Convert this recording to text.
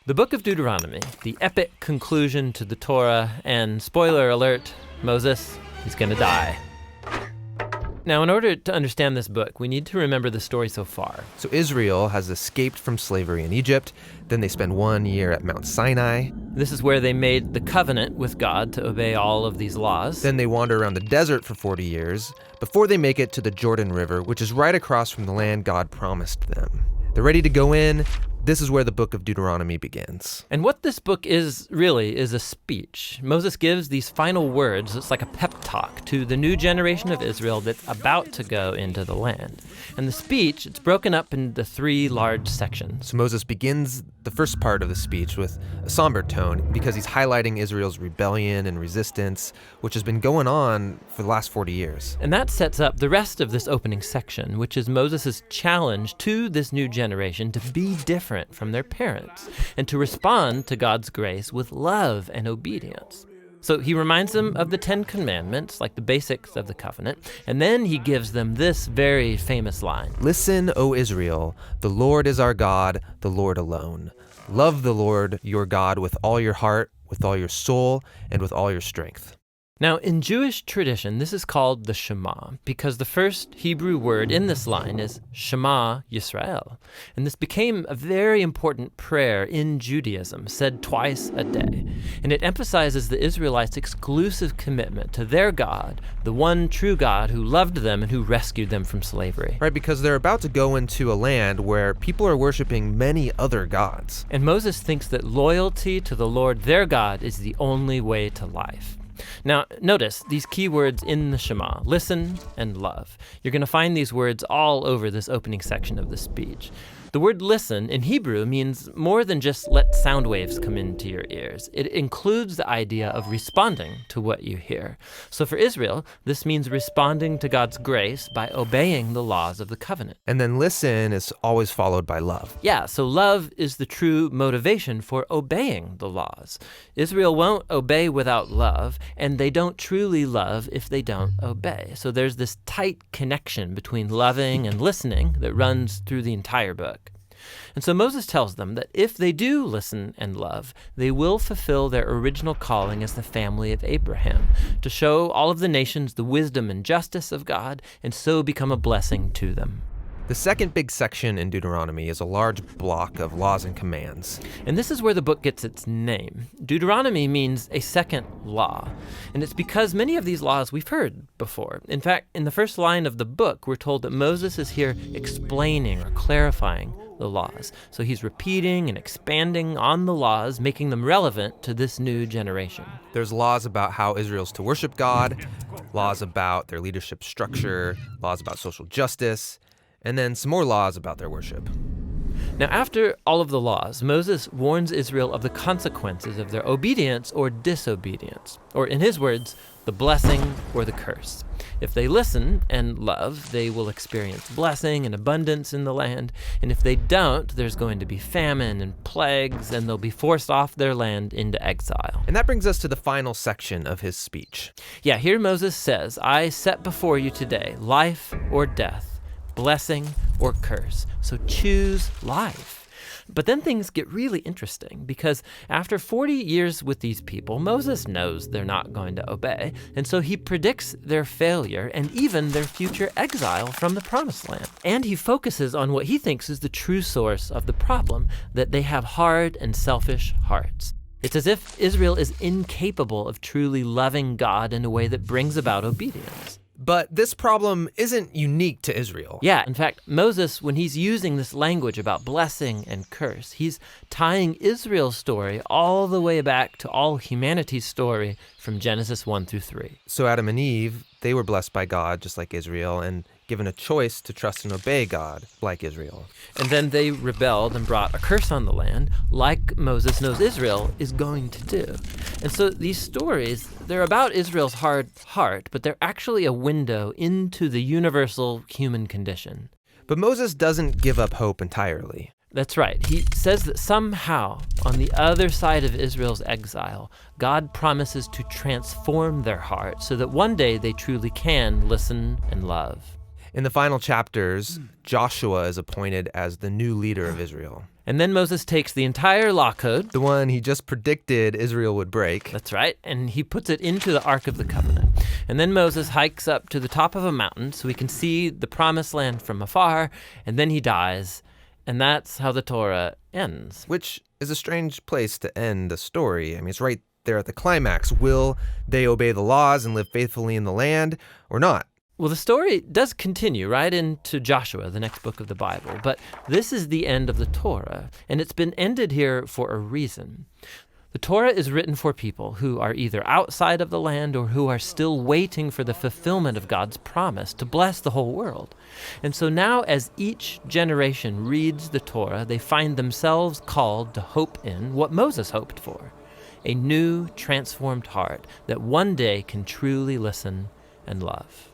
The book of Deuteronomy, the epic conclusion to the Torah, and spoiler alert, Moses, he's going to die. Now, in order to understand this book, we need to remember the story so far. So Israel has escaped from slavery in Egypt. Then they spend 1 year at Mount Sinai. This is where they made the covenant with God to obey all of these laws. Then they wander around the desert for 40 years before they make it to the Jordan River, which is right across from the land God promised them. They're ready to go in. This is where the book of Deuteronomy begins. And what this book is really is a speech. Moses gives these final words. It's like a pep talk to the new generation of Israel that's about to go into the land. And the speech, it's broken up into 3 large sections. So Moses begins the first part of the speech with a somber tone because he's highlighting Israel's rebellion and resistance, which has been going on for the last 40 years. And that sets up the rest of this opening section, which is Moses' challenge to this new generation to be different from their parents and to respond to God's grace with love and obedience. So he reminds them of the 10 commandments, like the basics of the covenant, and then he gives them this very famous line. Listen, O Israel, the Lord is our God, the Lord alone. Love the Lord your God with all your heart, with all your soul, and with all your strength. Now, in Jewish tradition, this is called the Shema, because the first Hebrew word in this line is Shema Yisrael. And this became a very important prayer in Judaism, said twice a day. And it emphasizes the Israelites' exclusive commitment to their God, the one true God who loved them and who rescued them from slavery. Right, because they're about to go into a land where people are worshiping many other gods. And Moses thinks that loyalty to the Lord their God is the only way to life. Now, notice these key words in the Shema, listen and love. You're going to find these words all over this opening section of the speech. The word listen in Hebrew means more than just let sound waves come into your ears. It includes the idea of responding to what you hear. So for Israel, this means responding to God's grace by obeying the laws of the covenant. And then listen is always followed by love. Yeah, so love is the true motivation for obeying the laws. Israel won't obey without love, and they don't truly love if they don't obey. So there's this tight connection between loving and listening that runs through the entire book. And so Moses tells them that if they do listen and love, they will fulfill their original calling as the family of Abraham, to show all of the nations the wisdom and justice of God, and so become a blessing to them. The second big section in Deuteronomy is a large block of laws and commands. And this is where the book gets its name. Deuteronomy means a second law. And it's because many of these laws we've heard before. In fact, in the first line of the book, we're told that Moses is here explaining or clarifying the laws. So he's repeating and expanding on the laws, making them relevant to this new generation. There's laws about how Israel's to worship God, laws about their leadership structure, laws about social justice, and then some more laws about their worship. Now, after all of the laws, Moses warns Israel of the consequences of their obedience or disobedience, or in his words, the blessing or the curse. If they listen and love, they will experience blessing and abundance in the land, and if they don't, there's going to be famine and plagues, and they'll be forced off their land into exile. And that brings us to the final section of his speech. Yeah, here Moses says, I set before you today life or death, blessing or curse. So choose life. But then things get really interesting because after 40 years with these people, Moses knows they're not going to obey. And so he predicts their failure and even their future exile from the promised land. And he focuses on what he thinks is the true source of the problem, that they have hard and selfish hearts. It's as if Israel is incapable of truly loving God in a way that brings about obedience. But this problem isn't unique to Israel. Yeah, in fact, Moses, when he's using this language about blessing and curse, he's tying Israel's story all the way back to all humanity's story from Genesis 1 through 3. So Adam and Eve, they were blessed by God just like Israel and given a choice to trust and obey God like Israel. And then they rebelled and brought a curse on the land like Moses knows Israel is going to do. And so these stories, they're about Israel's hard heart, but they're actually a window into the universal human condition. But Moses doesn't give up hope entirely. That's right. He says that somehow, on the other side of Israel's exile, God promises to transform their heart so that one day they truly can listen and love. In the final chapters, Joshua is appointed as the new leader of Israel. And then Moses takes the entire law code, The one he just predicted Israel would break. that's right, and he puts it into the Ark of the Covenant. And then Moses hikes up to the top of a mountain so he can see the promised land from afar, and then he dies. And that's how the Torah ends. Which is a strange place to end a story. I mean, it's right there at the climax. Will they obey the laws and live faithfully in the land or not? Well, the story does continue right into Joshua, the next book of the Bible, but this is the end of the Torah, and it's been ended here for a reason. The Torah is written for people who are either outside of the land or who are still waiting for the fulfillment of God's promise to bless the whole world. And so now, as each generation reads the Torah, they find themselves called to hope in what Moses hoped for, a new, transformed heart that one day can truly listen and love.